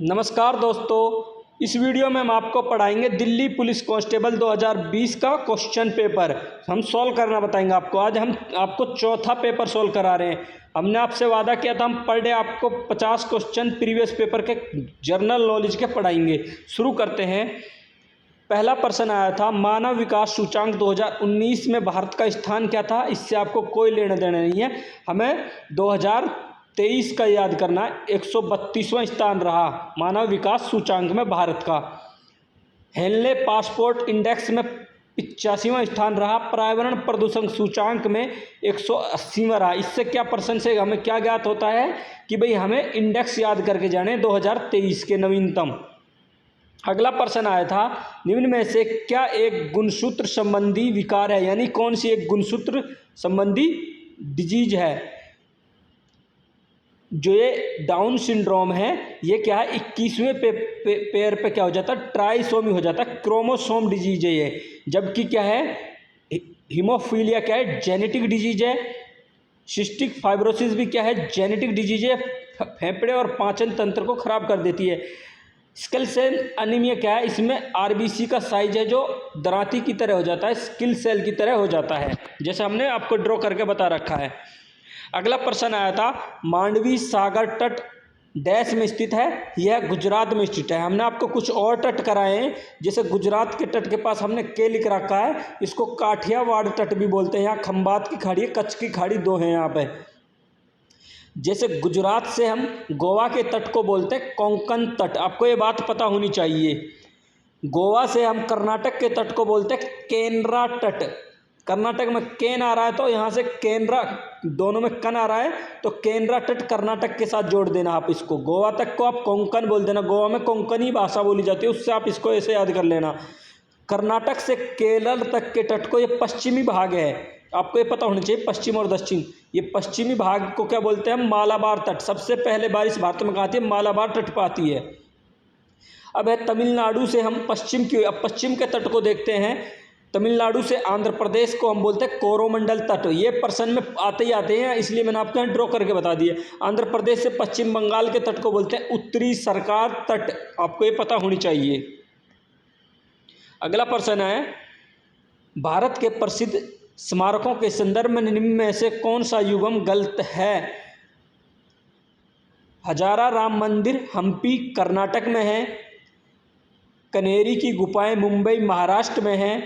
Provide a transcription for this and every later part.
नमस्कार दोस्तों, इस वीडियो में हम आपको पढ़ाएंगे दिल्ली पुलिस कांस्टेबल 2020 का क्वेश्चन पेपर। हम सॉल्व करना बताएंगे आपको। आज हम आपको चौथा पेपर सॉल्व करा रहे हैं। हमने आपसे वादा किया था हम पर डे आपको 50 क्वेश्चन प्रीवियस पेपर के जनरल नॉलेज के पढ़ाएंगे। शुरू करते हैं। पहला प्रश्न आया था, मानव विकास सूचांक 2019 में भारत का स्थान क्या था। इससे आपको कोई लेना देना नहीं है, हमें 2023 का याद करना है। 132वां स्थान रहा मानव विकास सूचांक में भारत का। हेनले पासपोर्ट इंडेक्स में 85वां स्थान रहा। पर्यावरण प्रदूषण सूचांक में 180वां रहा। इससे क्या प्रश्न से हमें क्या ज्ञात होता है कि भाई हमें इंडेक्स याद करके जाने 2023 के नवीनतम। अगला प्रश्न आया था, निम्न में से क्या एक गुणसूत्र संबंधी विकार है, यानी कौन सी एक गुणसूत्र संबंधी डिजीज है। जो ये डाउन सिंड्रोम है, ये क्या है 21वें पेयर पे क्या हो जाता है, ट्राइसोमी हो जाता है, क्रोमोसोम डिजीज है ये। जबकि क्या है, हीमोफीलिया क्या है, जेनेटिक डिजीज है। सिस्टिक फाइब्रोसिस भी क्या है, जेनेटिक डिजीज है, फेफड़े और पाचन तंत्र को खराब कर देती है। स्किल सेल अनीमिया क्या है, इसमें आरबीसी का साइज है जो दरांती की तरह हो जाता है, स्किल सेल की तरह हो जाता है, जैसे हमने आपको ड्रॉ करके बता रखा है। अगला प्रश्न आया था, मांडवी सागर तट डैश में स्थित है। यह गुजरात में स्थित है। हमने आपको कुछ और तट कराए हैं, जैसे गुजरात के तट के पास हमने के लिख रखा है, इसको काठियावाड़ तट भी बोलते हैं। यहाँ खंबात की खाड़ी, कच्छ की खाड़ी दो हैं यहाँ पे। जैसे गुजरात से हम गोवा के तट को बोलते हैं कोंकण तट, आपको ये बात पता होनी चाहिए। गोवा से हम कर्नाटक के तट को बोलते हैं केनरा तट। कर्नाटक में केन आ रहा है तो यहाँ से केनरा, दोनों में कन आ रहा है तो केनरा तट कर्नाटक के साथ जोड़ देना आप इसको। गोवा तक को आप कोंकण बोल देना, गोवा में कोंकणी भाषा बोली जाती है, उससे आप इसको ऐसे याद कर लेना। कर्नाटक से केरल तक के तट को, ये पश्चिमी भाग है, आपको ये पता होना चाहिए, पश्चिम और दक्षिण। ये पश्चिमी भाग को क्या बोलते हैं, मालाबार तट। सबसे पहले बारिश भारत में कहाँ आती है, मालाबार तट पर आती है। अब है तमिलनाडु से हम पश्चिम की, अब पश्चिम के तट को देखते हैं। तमिलनाडु से आंध्र प्रदेश को हम बोलते हैं कोरोमंडल तट। ये प्रश्न में आते ही आते हैं, इसलिए मैंने आपको यहाँ ड्रॉ करके बता दिया। आंध्र प्रदेश से पश्चिम बंगाल के तट को बोलते हैं उत्तरी सरकार तट, आपको ये पता होनी चाहिए। अगला प्रश्न है, भारत के प्रसिद्ध स्मारकों के संदर्भ में निम्न में से कौन सा युग्म गलत है। हजारा राम मंदिर हम्पी कर्नाटक में है। कनेरी की गुफाएं मुंबई महाराष्ट्र में है।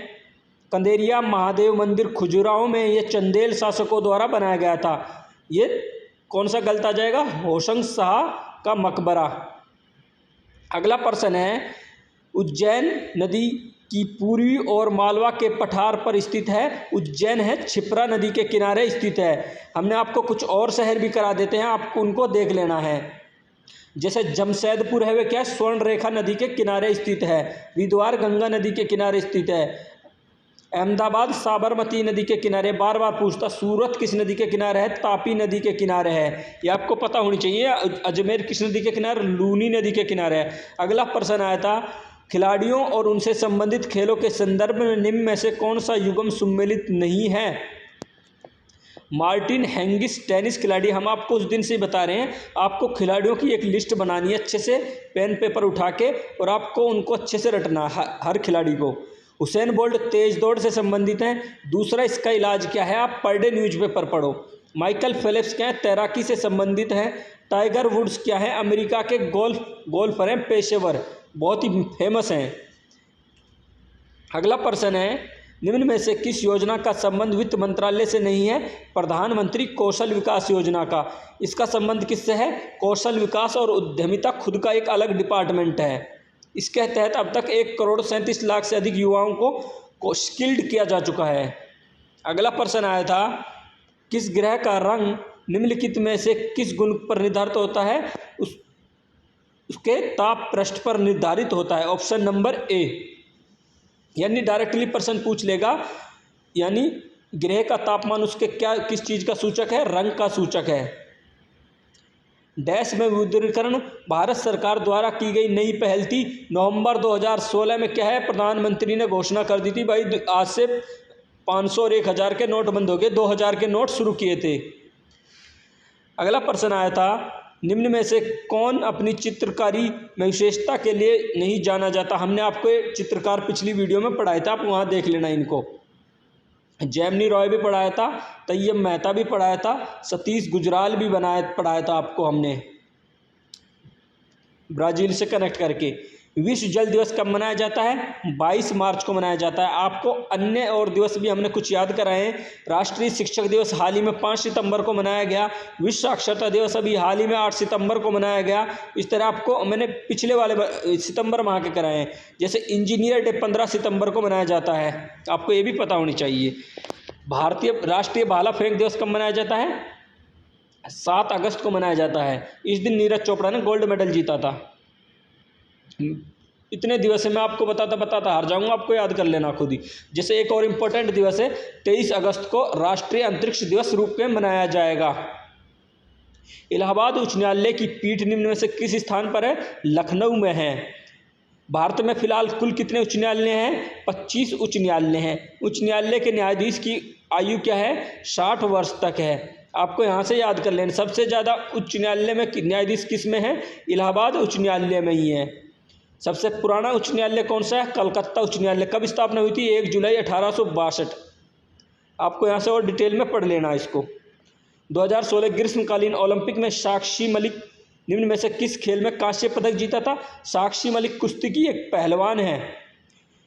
कंदेरिया महादेव मंदिर खजुराहो में, ये चंदेल शासकों द्वारा बनाया गया था। ये कौन सा गलत आ जाएगा, होशंग शाह का मकबरा। अगला प्रश्न है, उज्जैन नदी की पूर्वी और मालवा के पठार पर स्थित है। उज्जैन है क्षिप्रा नदी के किनारे स्थित है। हमने आपको कुछ और शहर भी करा देते हैं, आपको उनको देख लेना है। जैसे जमशेदपुर है, वे क्या है, स्वर्ण रेखा नदी के किनारे स्थित है। हरिद्वार गंगा नदी के किनारे स्थित है। अहमदाबाद साबरमती नदी के किनारे, बार बार पूछता, सूरत किस नदी के किनारे है, तापी नदी के किनारे है, ये आपको पता होनी चाहिए। अजमेर किस नदी के किनारे, लूनी नदी के किनारे है। अगला प्रश्न आया था, खिलाड़ियों और उनसे संबंधित खेलों के संदर्भ में निम्न में से कौन सा युग्म सम्मिलित नहीं है। मार्टिन हैंगिस टेनिस खिलाड़ी, हम आपको उस दिन से बता रहे हैं, आपको खिलाड़ियों की एक लिस्ट बनानी है अच्छे से, पेन पेपर उठा के, और आपको उनको अच्छे से रटना हर खिलाड़ी को। हुसैन बोल्ट तेज दौड़ से संबंधित हैं। दूसरा, इसका इलाज क्या है, आप पर डे न्यूज़पेपर पढ़ो। माइकल फेलिप्स क्या है, तैराकी से संबंधित है। टाइगर वुड्स क्या है, अमेरिका के गोल्फर हैं, पेशेवर, बहुत ही फेमस हैं। अगला प्रश्न है, निम्न में से किस योजना का संबंध वित्त मंत्रालय से नहीं है। प्रधानमंत्री कौशल विकास योजना का। इसका संबंध किससे है, कौशल विकास और उद्यमिता खुद का एक अलग डिपार्टमेंट है। इसके तहत अब तक 1,37,00,000 से अधिक युवाओं को स्किल्ड किया जा चुका है। अगला प्रश्न आया था, किस ग्रह का रंग निम्नलिखित में से किस गुण पर निर्धारित होता है, उसके ताप पृष्ठ पर निर्धारित होता है। ऑप्शन नंबर ए, यानी डायरेक्टली प्रश्न पूछ लेगा, यानी ग्रह का तापमान उसके क्या, किस चीज़ का सूचक है, रंग का सूचक है। डैश में विमुद्रीकरण भारत सरकार द्वारा की गई नई पहल थी। नवंबर 2016 में क्या है, प्रधानमंत्री ने घोषणा कर दी थी, भाई आज से 500 और 1000 के नोट बंद हो गए, 2000 के नोट शुरू किए थे। अगला प्रश्न आया था, निम्न में से कौन अपनी चित्रकारी में विशेषता के लिए नहीं जाना जाता? हमने आपको ये चित्रकार पिछली वीडियो में पढ़ाया था, आप वहाँ देख लेना इनको। जैमिनी रॉय भी पढ़ाया था, तैयब मेहता भी पढ़ाया था, सतीश गुजराल भी पढ़ाया था आपको हमने, ब्राज़ील से कनेक्ट करके। विश्व जल दिवस कब मनाया जाता है? 22 मार्च को मनाया जाता है। आपको अन्य और दिवस भी हमने कुछ याद कराए हैं। राष्ट्रीय शिक्षक दिवस हाल ही में 5 सितंबर को मनाया गया। विश्व साक्षरता दिवस अभी हाल ही में 8 सितंबर को मनाया गया। इस तरह आपको मैंने पिछले वाले सितंबर माह के कराए हैं। जैसे इंजीनियर डे 15 सितंबर को मनाया जाता है, आपको ये भी पता होनी चाहिए। भारतीय राष्ट्रीय भाला फेंक दिवस कब मनाया जाता है? 7 अगस्त को मनाया जाता है। इस दिन नीरज चोपड़ा ने गोल्ड मेडल जीता था। इतने दिवस है, मैं आपको बताता हार जाऊंगा, आपको याद कर लेना खुद ही। जैसे एक और इम्पोर्टेंट दिवस है, 23 अगस्त को राष्ट्रीय अंतरिक्ष दिवस रूप में मनाया जाएगा। इलाहाबाद उच्च न्यायालय की पीठ निम्न में से किस स्थान पर है? लखनऊ में है। भारत में फिलहाल कुल कितने उच्च न्यायालय हैं? 25 उच्च न्यायालय हैं। उच्च न्यायालय के न्यायाधीश की आयु क्या है? 60 वर्ष तक है। आपको यहाँ से याद कर लेना। सबसे ज़्यादा उच्च न्यायालय में न्यायाधीश किस में है? इलाहाबाद उच्च न्यायालय में ही है। सबसे पुराना उच्च न्यायालय कौन सा है? कलकत्ता उच्च न्यायालय। कब स्थापना हुई थी? 1 जुलाई 1862। आपको यहाँ से और डिटेल में पढ़ लेना इसको। 2016 ग्रीष्मकालीन ओलंपिक में साक्षी मलिक निम्न में से किस खेल में कांस्य पदक जीता था? साक्षी मलिक कुश्ती की एक पहलवान है।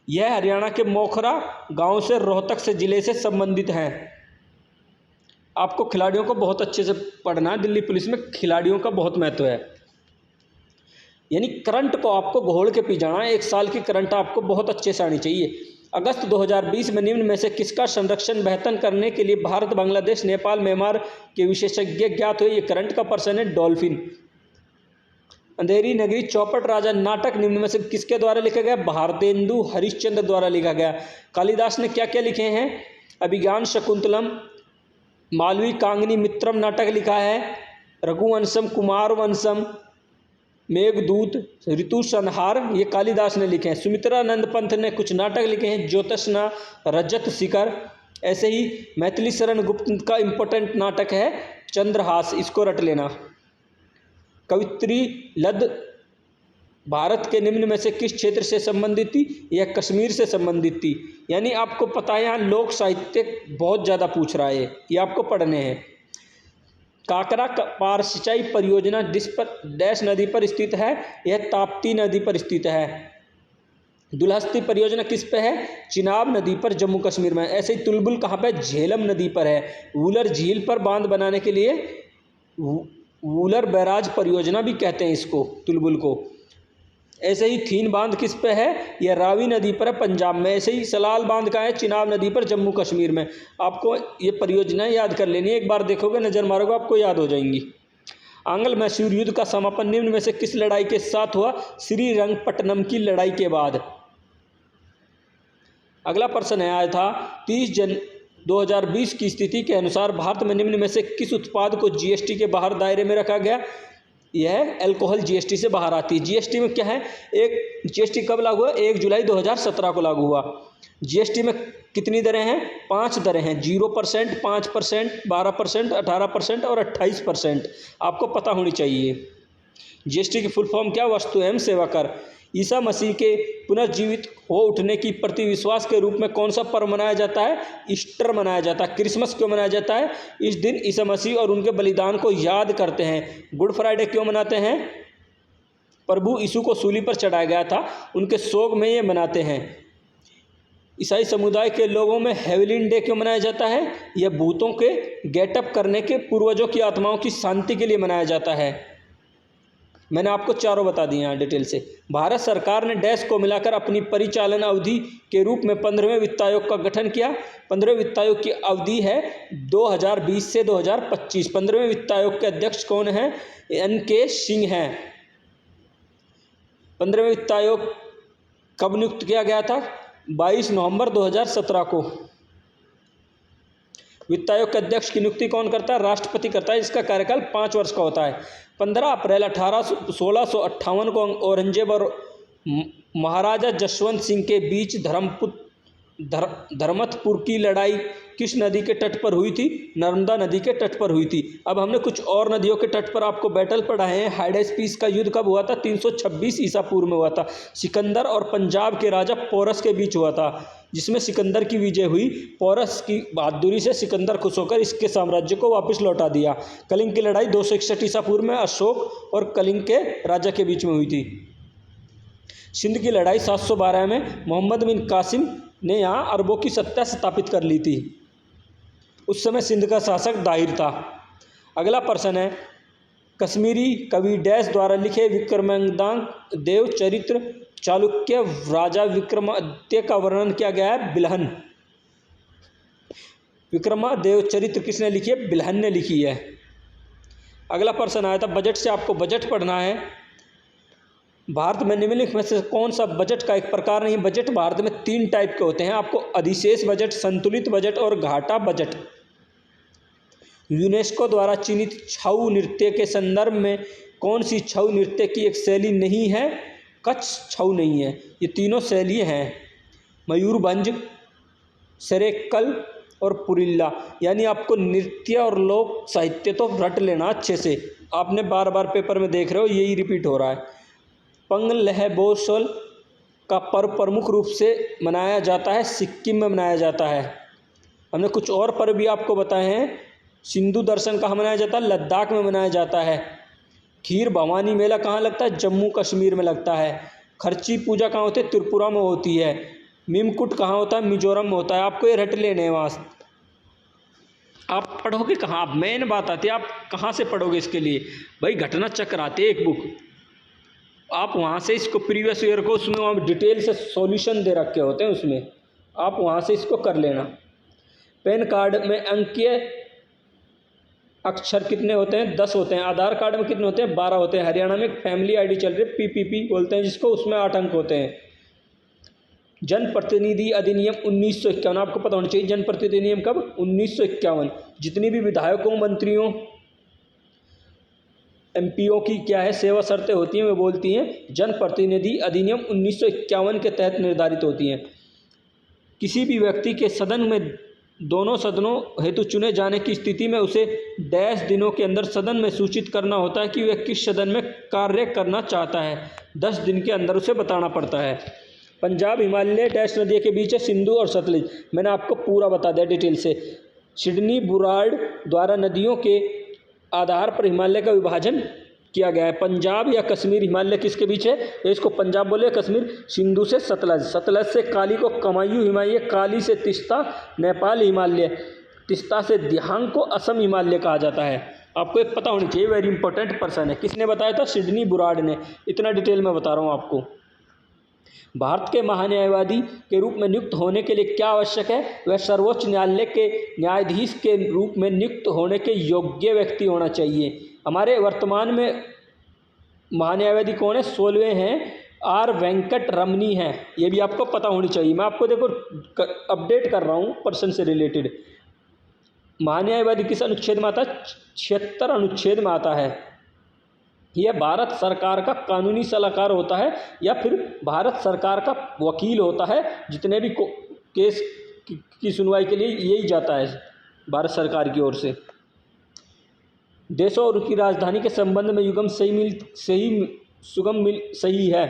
यह हरियाणा के मोखरा गांव से रोहतक से जिले से संबंधित है। आपको खिलाड़ियों को बहुत अच्छे से पढ़ना है। दिल्ली पुलिस में खिलाड़ियों का बहुत महत्व है, यानी करंट को आपको घोल के पी जाना है। 1 साल की करंट आपको बहुत अच्छे से आनी चाहिए। अगस्त 2020 में निम्न में से किसका संरक्षण बेहतर करने के लिए भारत, बांग्लादेश, नेपाल, म्यांमार के विशेषज्ञ ज्ञात हुए? ये करंट का पर्सन है डॉल्फिन। अंधेरी नगरी चौपट राजा नाटक निम्न में से किसके द्वारा लिखा गया? भारतेंदु हरिश्चंद्र द्वारा लिखा गया। कालिदास ने क्या क्या लिखे हैं? अभिज्ञान शकुंतलम, मालवी कांगनी मित्रम नाटक लिखा है, रघुवंशम, कुमार वंशम, मेघदूत, ऋतु संहार, ये कालिदास ने लिखे हैं। सुमित्रानंद पंत ने कुछ नाटक लिखे हैं, ज्योत्सना, रजत शिखर। ऐसे ही मैथिली शरण गुप्त का इम्पोर्टेंट नाटक है चंद्रहास, इसको रट लेना। कवित्री लद भारत के निम्न में से किस क्षेत्र से संबंधित थी? यह कश्मीर से संबंधित थी। यानी आपको पता है यहाँ लोक साहित्य बहुत ज़्यादा पूछ रहा है, ये आपको पढ़ने हैं। काकरा पार सिंचाई परियोजना डैश नदी पर स्थित है? यह ताप्ती नदी पर स्थित है। दुलहस्ती परियोजना किस पे है? चिनाब नदी पर, जम्मू कश्मीर में। ऐसे ही तुलबुल कहाँ पे? झेलम नदी पर है। वूलर झील पर बांध बनाने के लिए वूलर बैराज परियोजना भी कहते हैं इसको, तुलबुल को। ऐसे ही थीन बांध किस पे है? यह रावी नदी पर है, पंजाब में। ऐसे ही सलाल बांध का है? चिनाब नदी पर, जम्मू कश्मीर में। आपको ये परियोजनाएं याद कर लेनी है, एक बार देखोगे, नज़र मारोगे, आपको याद हो जाएंगी। आंग्ल मैसूर युद्ध का समापन निम्न में से किस लड़ाई के साथ हुआ? श्रीरंगपट्टनम की लड़ाई के बाद। अगला प्रश्न आया था 30 जन 2020 की स्थिति के अनुसार भारत में निम्न में से किस उत्पाद को जीएसटी के बाहर दायरे में रखा गया? यह अल्कोहल जीएसटी से बाहर आती है। जीएसटी में क्या है? जीएसटी कब लागू हुआ? 1 जुलाई 2017 को लागू हुआ। जीएसटी में कितनी दरें हैं? 5 दरें हैं, 0%, 5%, 12%, 18% और 28%। आपको पता होनी चाहिए। जीएसटी की फुल फॉर्म क्या? वस्तु एवं सेवा कर। ईसा मसीह के पुनर्जीवित हो उठने की प्रति विश्वास के रूप में कौन सा पर्व मनाया जाता है? ईस्टर मनाया जाता है। क्रिसमस क्यों मनाया जाता है? इस दिन ईसा मसीह और उनके बलिदान को याद करते हैं। गुड फ्राइडे क्यों मनाते हैं? प्रभु यीशु को सूली पर चढ़ाया गया था, उनके शोक में ये मनाते हैं। ईसाई समुदाय के लोगों में हेवलिन डे क्यों मनाया जाता है? यह भूतों के गेटअप करने के पूर्वजों की आत्माओं की शांति के लिए मनाया जाता है। मैंने आपको चारों बता दिए यहाँ डिटेल से। भारत सरकार ने डैश को मिलाकर अपनी परिचालन अवधि के रूप में 15वें वित्त आयोग का गठन किया। 15वें वित्त आयोग की अवधि है 2020 से 2025। 15वें वित्त आयोग के अध्यक्ष कौन हैं? NK सिंह हैं। 15वें वित्त आयोग कब नियुक्त किया गया था? 22 नवंबर 2017 को। वित्त आयोग के अध्यक्ष की नियुक्ति कौन करता है? राष्ट्रपति करता है। इसका कार्यकाल 5 वर्ष का होता है। 15 अप्रैल 1658 को औरंगजेब और महाराजा जसवंत सिंह के बीच धर्मतपुर की लड़ाई किस नदी के तट पर हुई थी? नर्मदा नदी के तट पर हुई थी। अब हमने कुछ और नदियों के तट पर आपको बैटल पढ़ाए हैं। हाइडेस्पीस का युद्ध कब हुआ था? 326 ईसा पूर्व में हुआ था। सिकंदर और पंजाब के राजा पोरस के बीच हुआ था, जिसमें सिकंदर की विजय हुई। पोरस की बहादुरी से सिकंदर खुश होकर इसके साम्राज्य को वापस लौटा दिया। कलिंग की लड़ाई 261 ईसा पूर्व में अशोक और कलिंग के राजा के बीच में हुई थी। सिंध की लड़ाई 712 में मोहम्मद बिन कासिम ने यहाँ अरबों की सत्ता स्थापित कर ली थी। उस समय सिंध का शासक दाहिर था। अगला प्रश्न है, कश्मीरी कवि डैश द्वारा लिखे विक्रमांगद देव चरित्र चालुक्य राजा विक्रमादित्य का वर्णन किया गया है? बिल्हन। विक्रमादेव चरित्र किसने लिखी है? बिल्हन ने लिखी है। अगला प्रश्न आया था बजट से, आपको बजट पढ़ना है। भारत में निम्नलिखित में से कौन सा बजट का एक प्रकार नहीं? बजट भारत में 3 टाइप के होते हैं। आपको अधिशेष बजट, संतुलित बजट और घाटा बजट। यूनेस्को द्वारा चिन्हित छऊ नृत्य के संदर्भ में कौन सी छऊ नृत्य की एक शैली नहीं है? कच्छ छऊ नहीं है। ये तीनों शैली हैं, मयूरभंज, सरेकल और पुरिल्ला। यानी आपको नृत्य और लोक साहित्य तो रट लेना अच्छे से, आपने बार बार पेपर में देख रहे हो यही रिपीट हो रहा है। पंगलहबोसल का पर्व प्रमुख रूप से मनाया जाता है सिक्किम में मनाया जाता है। हमने कुछ और पर्व भी आपको बताए हैं। सिंधु दर्शन कहाँ मनाया जाता है? लद्दाख में मनाया जाता है। खीर भवानी मेला कहाँ लगता है? जम्मू कश्मीर में लगता है। खर्ची पूजा कहाँ होती है? त्रिपुरा में होती है। मीमकुट कहाँ होता है? मिजोरम में होता है। आपको ये रट लेने हैं वहाँ। आप पढ़ोगे कहाँ? आप मेन बात आती है, आप कहाँ से पढ़ोगे इसके लिए? भाई घटना चक्र आते एक बुक, आप वहाँ से इसको प्रीवियस ईयर को उसमें वहाँ डिटेल से सॉल्यूशन दे रखे होते हैं, उसमें आप वहाँ से इसको कर लेना। पैन कार्ड में अंकीय अक्षर कितने होते हैं? 10 होते हैं। आधार कार्ड में कितने होते हैं? 12 होते हैं। हरियाणा में फैमिली आईडी चल रही है, पीपीपी बोलते हैं जिसको, उसमें 8 अंक होते हैं। जनप्रतिनिधि अधिनियम 1951, आपको पता होना चाहिए जनप्रतिनिधि अधिनियम कब? 1951। जितनी भी विधायकों, मंत्रियों, एमपीओ की क्या है सेवा शर्तें होती हैं, वे बोलती हैं जनप्रतिनिधि अधिनियम 1951 के तहत निर्धारित होती हैं। किसी भी व्यक्ति के सदन में दोनों सदनों हेतु चुने जाने की स्थिति में उसे डैश दिनों के अंदर सदन में सूचित करना होता है कि वह किस सदन में कार्य करना चाहता है। 10 दिन के अंदर उसे बताना पड़ता है। पंजाब हिमालय डैश नदियों के बीच है? सिंधु और सतलुज। मैंने आपको पूरा बता दिया डिटेल से। सिडनी बुराड़ द्वारा नदियों के आधार पर हिमालय का विभाजन किया गया है। पंजाब या कश्मीर हिमालय किसके बीच है? इसको पंजाब बोले, कश्मीर सिंधु से सतलज, सतलज से काली को कमायू हिमालय, काली से तिस्ता नेपाल हिमालय, तिस्ता से दिहांग को असम हिमालय कहा जाता है। आपको एक पता होनी चाहिए, वेरी इंपॉर्टेंट पर्सन है। किसने बताया था? सिडनी बुराड़ ने। इतना डिटेल में बता रहा हूँ आपको। भारत के महान्यायवादी के रूप में नियुक्त होने के लिए क्या आवश्यक है? वह सर्वोच्च न्यायालय के न्यायाधीश के रूप में नियुक्त होने के योग्य व्यक्ति होना चाहिए। हमारे वर्तमान में महान्यायवादी कौन है? 16वें हैं, आर वेंकट रमनी हैं। ये भी आपको पता होनी चाहिए। मैं आपको देखो अपडेट कर रहा हूँ पर्सन से रिलेटेड। महान्यायवादी किस अनुच्छेद में आता है? 76 अनुच्छेद में आता है। यह भारत सरकार का कानूनी सलाहकार होता है या फिर भारत सरकार का वकील होता है। जितने भी केस की सुनवाई के लिए यही जाता है भारत सरकार की ओर से। देशों और उनकी राजधानी के संबंध में युगम सही है।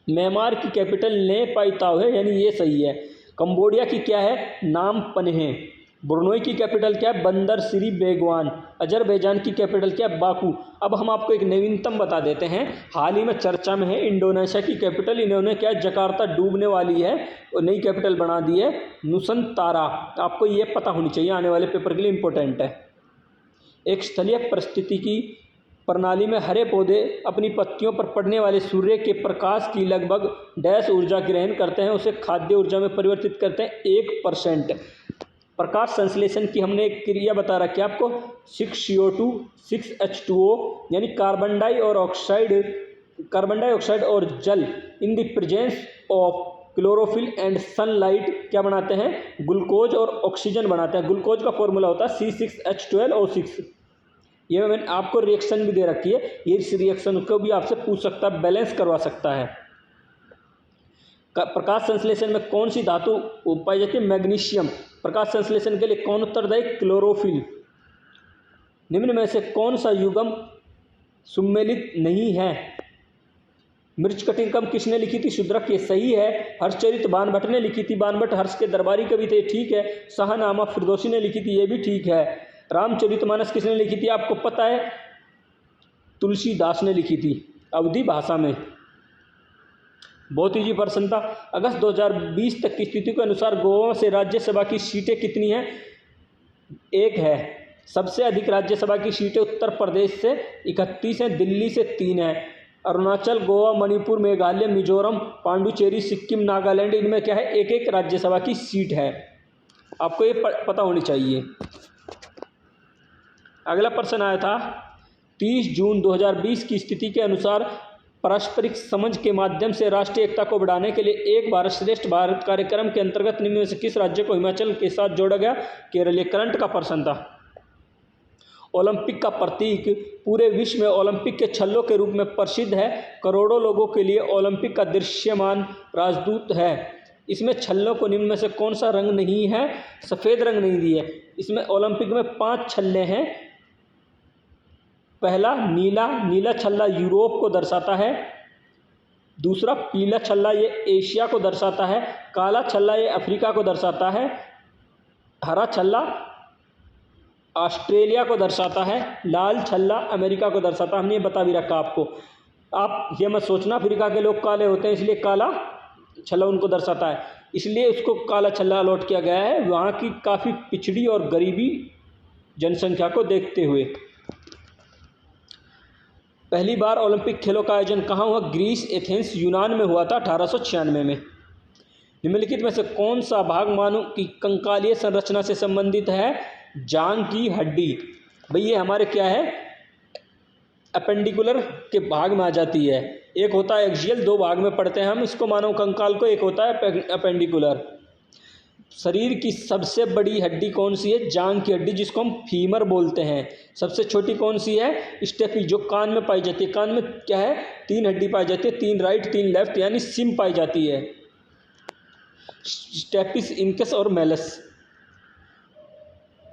म्यांमार की कैपिटल ने पाई ताव है, यानी ये सही है। कंबोडिया की क्या है? नाम पन्हे। ब्रुनोई की कैपिटल क्या है? बंदर श्री बेगवान। अजरबैजान की कैपिटल क्या है? बाकू। अब हम आपको एक नवीनतम बता देते हैं, हाल ही में चर्चा में है। इंडोनेशिया की कैपिटल इन्होंने क्या, जकार्ता डूबने वाली है और नई कैपिटल बना दी है नुसंतारा। आपको ये पता होनी चाहिए, आने वाले पेपर के लिए इंपॉर्टेंट है। एक स्थलीय परिस्थितिकी प्रणाली में हरे पौधे अपनी पत्तियों पर पड़ने वाले सूर्य के प्रकाश की लगभग डैश ऊर्जा ग्रहण करते हैं, उसे खाद्य ऊर्जा में परिवर्तित करते हैं 1%। प्रकाश संश्लेषण की हमने एक क्रिया बता रखी है आपको, 6CO2 6H2O, यानी कार्बन डाइऑक्साइड और जल in the presence of chlorophyll and sunlight क्या बनाते हैं? ग्लूकोज और ऑक्सीजन बनाते हैं। ग्लूकोज का फॉर्मूला होता है C6H12O6। ये मैंने आपको रिएक्शन भी दे रखी है, ये इस रिएक्शन को भी आपसे पूछ सकता है, बैलेंस करवा सकता है। प्रकाश संश्लेषण में कौन सी धातु पाई जाती है? मैग्नीशियम। प्रकाश संश्लेषण के लिए कौन उत्तरदायी? क्लोरोफिल। निम्न में से कौन सा युग्म सुमेलित नहीं है? मृच्छकटिकम किसने लिखी थी? शूद्रक। ये सही है। हर्षचरित बाणभट्ट ने लिखी थी। बाणभट्ट हर्ष के दरबारी कवि थे, ठीक है। शाहनामा फिरदौसी ने लिखी थी, ये भी ठीक है। रामचरितमानस किसने लिखी थी? आपको पता है, तुलसीदास ने लिखी थी, अवधी भाषा में। बहुत ईजी प्रश्न था। अगस्त 2020 तक की स्थिति के अनुसार गोवा से राज्यसभा की सीटें कितनी हैं? 1 है। सबसे अधिक राज्यसभा की सीटें उत्तर प्रदेश से 31 हैं, दिल्ली से 3 हैं। अरुणाचल, गोवा, मणिपुर, मेघालय, मिजोरम, पांडुचेरी, सिक्किम, नागालैंड, इनमें क्या है? 1-1 राज्यसभा की सीट है। आपको ये पता होनी चाहिए। अगला प्रश्न आया था 30 जून 2020 की स्थिति के अनुसार पारस्परिक समझ के माध्यम से राष्ट्रीय एकता को बढ़ाने के लिए एक भारत श्रेष्ठ भारत कार्यक्रम के अंतर्गत निम्न में से किस राज्य को हिमाचल के साथ जोड़ा गया? केरल। ये करंट का प्रश्न था। ओलंपिक का प्रतीक पूरे विश्व में ओलंपिक के छल्लों के रूप में प्रसिद्ध है। करोड़ों लोगों के लिए ओलंपिक का दृश्यमान राजदूत है। इसमें छल्लों को निम्न में से कौन सा रंग नहीं है? सफ़ेद रंग नहीं दिया है। इसमें ओलंपिक में 5 छल्ले हैं। पहला नीला, नीला छल्ला यूरोप को दर्शाता है। दूसरा पीला छल्ला, ये एशिया को दर्शाता है। काला छल्ला, ये अफ्रीका को दर्शाता है। हरा छल्ला ऑस्ट्रेलिया को दर्शाता है। लाल छल्ला अमेरिका को दर्शाता है। हमने ये बता भी रखा आपको। आप ये मत सोचना अफ्रीका के लोग काले होते हैं इसलिए काला छल्ला उनको दर्शाता है, इसलिए उसको काला छल्ला अलॉट किया गया है, वहाँ की काफ़ी पिछड़ी और गरीबी जनसंख्या को देखते हुए। पहली बार ओलंपिक खेलों का आयोजन कहाँ हुआ? ग्रीस, एथेंस, यूनान में हुआ था 1896 में। निम्नलिखित में से कौन सा भाग मानव की कंकालीय संरचना से संबंधित है? जांघ की हड्डी। भाई ये हमारे क्या है? अपेंडिकुलर के भाग में आ जाती है। एक होता है एक्सियल, 2 भाग में पढ़ते हैं हम इसको मानव कंकाल को। एक होता है अपेंडिकुलर। शरीर की सबसे बड़ी हड्डी कौन सी है? जांघ की हड्डी, जिसको हम फीमर बोलते हैं। सबसे छोटी कौन सी है? स्टेपी, जो कान में पाई जाती है। कान में क्या है? 3 हड्डी पाई जाती है, 3 राइट 3 लेफ्ट, यानी सिम पाई जाती है। स्टेपिस, इनकस और मेलस।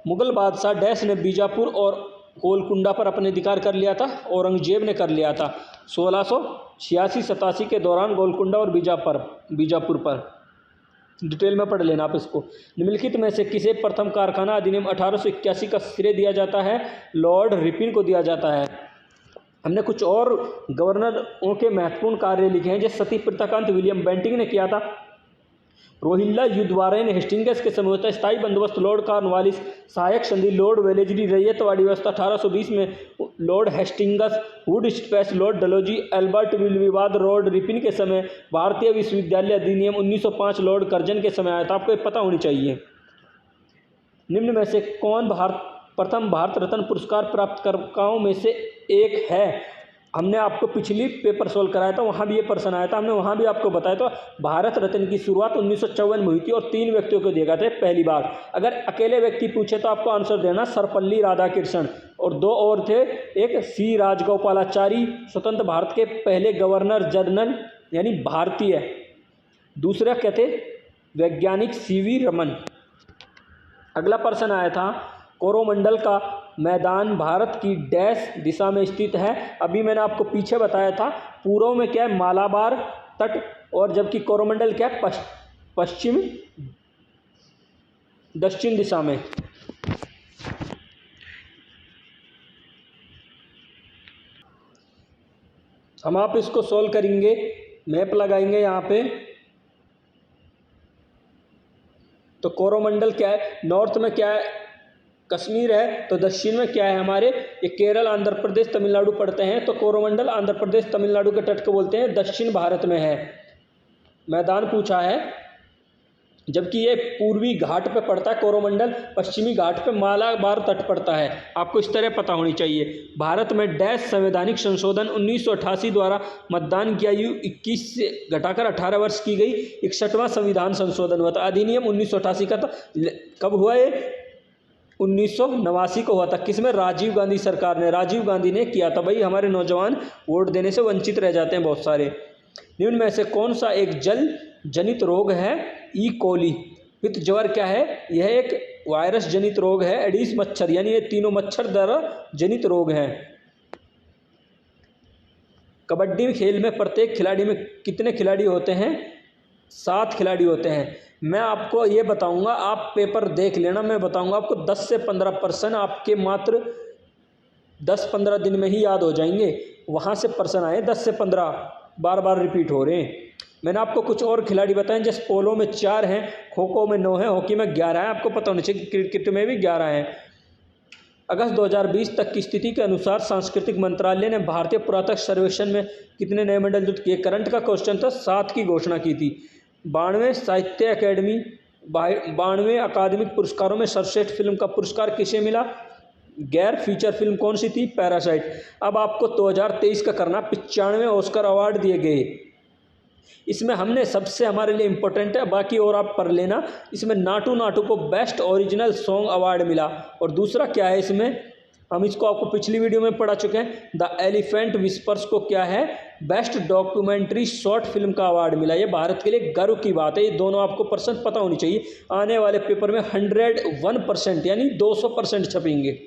मुगल बादशाह डैश ने बीजापुर और गोलकुंडा पर अपने अधिकार कर लिया था? औरंगजेब ने कर लिया था 1686-87 के दौरान गोलकुंडा और बीजापुर पर। डिटेल में पढ़ लेना आप इसको। निम्नलिखित में से किसे प्रथम कारखाना अधिनियम 1881 का श्रेय दिया जाता है? लॉर्ड रिपन को दिया जाता है। हमने कुछ और गवर्नरों के महत्वपूर्ण कार्य लिखे हैं, जैसे सती प्रताकांत विलियम बेंटिंग ने किया था। रोहिल्ला युद्ध वारेन हेस्टिंग्स के समय होता है। स्थायी बंदोबस्त लॉर्ड कॉर्नवालिस। सहायक संधि लॉर्ड वेलेस्ली। रैयतवाड़ी व्यवस्था 1820 में Lord Hastings. Would space Lord Dalhousie. Albert will विवाद लॉर्ड रिपन के समय। भारतीय विश्वविद्यालय अधिनियम 1905 लॉर्ड कर्जन के समय आया था। आपको ये पता होनी चाहिए। निम्न में से कौन प्रथम भारत रत्न पुरस्कार प्राप्तकर्ताओं में से एक है? हमने आपको पिछली पेपर सोल्व कराया था, वहाँ भी ये प्रश्न आया था, हमने वहाँ भी आपको बताया था। भारत रत्न की शुरुआत 1954 में हुई थी और 3 व्यक्तियों को दिए गए थे पहली बार। अगर अकेले व्यक्ति पूछे तो आपको आंसर देना सर्वपल्ली राधाकृष्णन, और 2 और थे। एक सी राजगोपालाचारी, स्वतंत्र भारत के पहले गवर्नर जनरल यानी भारतीय। दूसरा क्या थे? वैज्ञानिक CV रमन। अगला प्रश्न आया था कोरोमंडल का मैदान भारत की डैश दिशा में स्थित है? अभी मैंने आपको पीछे बताया था, पूर्व में क्या है? मालाबार तट, और जबकि कोरोमंडल क्या है? पश्चिम दक्षिण दिशा में। हम आप इसको सोल्व करेंगे, मैप लगाएंगे यहाँ पे। तो कोरोमंडल क्या है? नॉर्थ में क्या है? कश्मीर है। तो दक्षिण में क्या है हमारे? ये केरल, आंध्र प्रदेश, तमिलनाडु पड़ते हैं। तो कोरोमंडल आंध्र प्रदेश तमिलनाडु के तट को बोलते हैं, दक्षिण भारत में है। मैदान पूछा है, जबकि ये पूर्वी घाट पे पड़ता है कोरोमंडल, पश्चिमी घाट पे मालाबार तट पड़ता है। आपको इस तरह पता होनी चाहिए। भारत में डैश संवैधानिक संशोधन 1988 द्वारा मतदान की आयु 21 से घटाकर 18 वर्ष की गई। 61वां संविधान संशोधन हुआ था। अधिनियम 1988 का था। कब हुआ ये? 1989 को हुआ था। किसमें? राजीव गांधी सरकार ने, राजीव गांधी ने किया था। भाई हमारे नौजवान वोट देने से वंचित रह जाते हैं बहुत सारे। निम्न में से कौन सा एक जल जनित रोग है ई कोली। पित्त ज्वर क्या है, यह एक वायरस जनित रोग है। एडिस मच्छर, यानी ये तीनों मच्छर द्वारा जनित रोग हैं। कबड्डी खेल में प्रत्येक खिलाड़ी में कितने खिलाड़ी होते हैं? 7 खिलाड़ी होते हैं। मैं आपको ये बताऊंगा, आप पेपर देख लेना, मैं बताऊंगा आपको 10 से 15% आपके मात्र 10-15 दिन में ही याद हो जाएंगे। वहाँ से पर्सन आए 10 से 15, बार बार रिपीट हो रहे हैं। मैंने आपको कुछ और खिलाड़ी बताएं, जैसे पोलो में 4 हैं, खो खो में 9 हैं, हॉकी में 11 हैं। आपको पता होना चाहिए क्रिकेट में भी 11 हैं। अगस्त 2020 तक की स्थिति के अनुसार सांस्कृतिक मंत्रालय ने भारतीय पुरातत्व सर्वेक्षण में कितने नए मेडल जुट किए? करंट का क्वेश्चन था, 7 की घोषणा की थी। 92 साहित्य अकेडमी 92 अकादमिक पुरस्कारों में सर्वश्रेष्ठ फिल्म का पुरस्कार किसे मिला? गैर फीचर फिल्म कौन सी थी? पैरासाइट। अब आपको 2023 का करना, 95 ऑस्कर अवार्ड दिए गए। इसमें हमने सबसे हमारे लिए इम्पोर्टेंट है, बाकी और आप पढ़ लेना। इसमें नाटू नाटू को बेस्ट ओरिजिनल सॉन्ग अवार्ड मिला। और दूसरा क्या है, इसमें हम इसको आपको पिछली वीडियो में पढ़ा चुके हैं। द एलिफेंट विस्पर्स को क्या है, बेस्ट डॉक्यूमेंट्री शॉर्ट फिल्म का अवार्ड मिला। ये भारत के लिए गर्व की बात है। ये दोनों आपको परसेंट पता होनी चाहिए। आने वाले पेपर में 101% यानी 200% छपेंगे।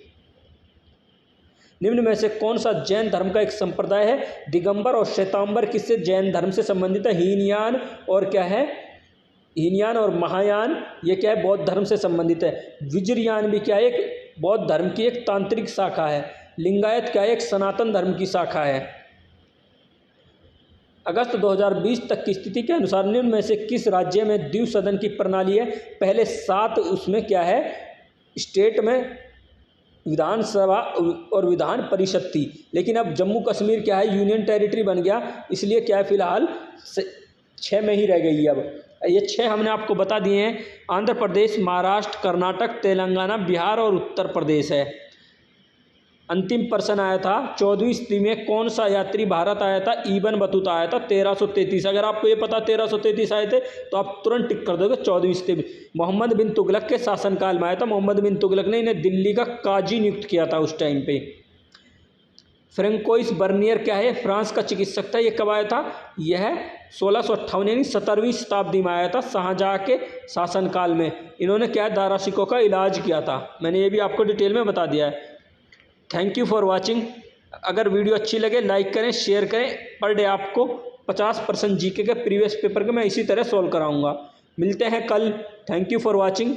निम्न में से कौन सा जैन धर्म का एक संप्रदाय है? दिगंबर और श्वेतांबर किससे जैन धर्म से संबंधित है? हीनयान और क्या है, हीनयान और महायान ये क्या है, बौद्ध धर्म से संबंधित है। विजरयान भी क्या है, एक बौद्ध धर्म की एक तांत्रिक शाखा है। लिंगायत क्या है, एक सनातन धर्म की शाखा है। अगस्त 2020 तक की स्थिति के अनुसार निम्न में से किस राज्य में द्विसदन की प्रणाली है? पहले 7 उसमें क्या है, स्टेट में विधानसभा और विधान परिषद थी, लेकिन अब जम्मू कश्मीर क्या है, यूनियन टेरिटरी बन गया, इसलिए क्या है फिलहाल 6 में ही रह गई है। अब ये 6 हमने आपको बता दिए हैं। आंध्र प्रदेश, महाराष्ट्र, कर्नाटक, तेलंगाना, बिहार और उत्तर प्रदेश है। अंतिम प्रश्न आया था 14वीं सदी में कौन सा यात्री भारत आया था? इब्न बतूता आया था 1333। अगर आपको ये पता 1333 आए थे तो आप तुरंत टिक कर दोगे 14वीं सदी। मोहम्मद बिन तुगलक के शासनकाल में आया था। मोहम्मद बिन तुगलक ने इन्हें दिल्ली का काजी नियुक्त किया था उस टाइम पे। फ्रेंकोइस बर्नियर क्या है, फ्रांस का चिकित्सक था। ये कब आया था? यह 1658 यानी 17वीं शताब्दी में आया था, शाहजहाँ के शासनकाल में। इन्होंने क्या दाराशिकों का इलाज किया था। मैंने ये भी आपको डिटेल में बता दिया है। Thank you for watching. अगर वीडियो अच्छी लगे लाइक करें, शेयर करें। पर डे आपको 50% जीके के प्रीवियस पेपर के मैं इसी तरह सॉल्व कराऊंगा। मिलते हैं कल। Thank you for watching.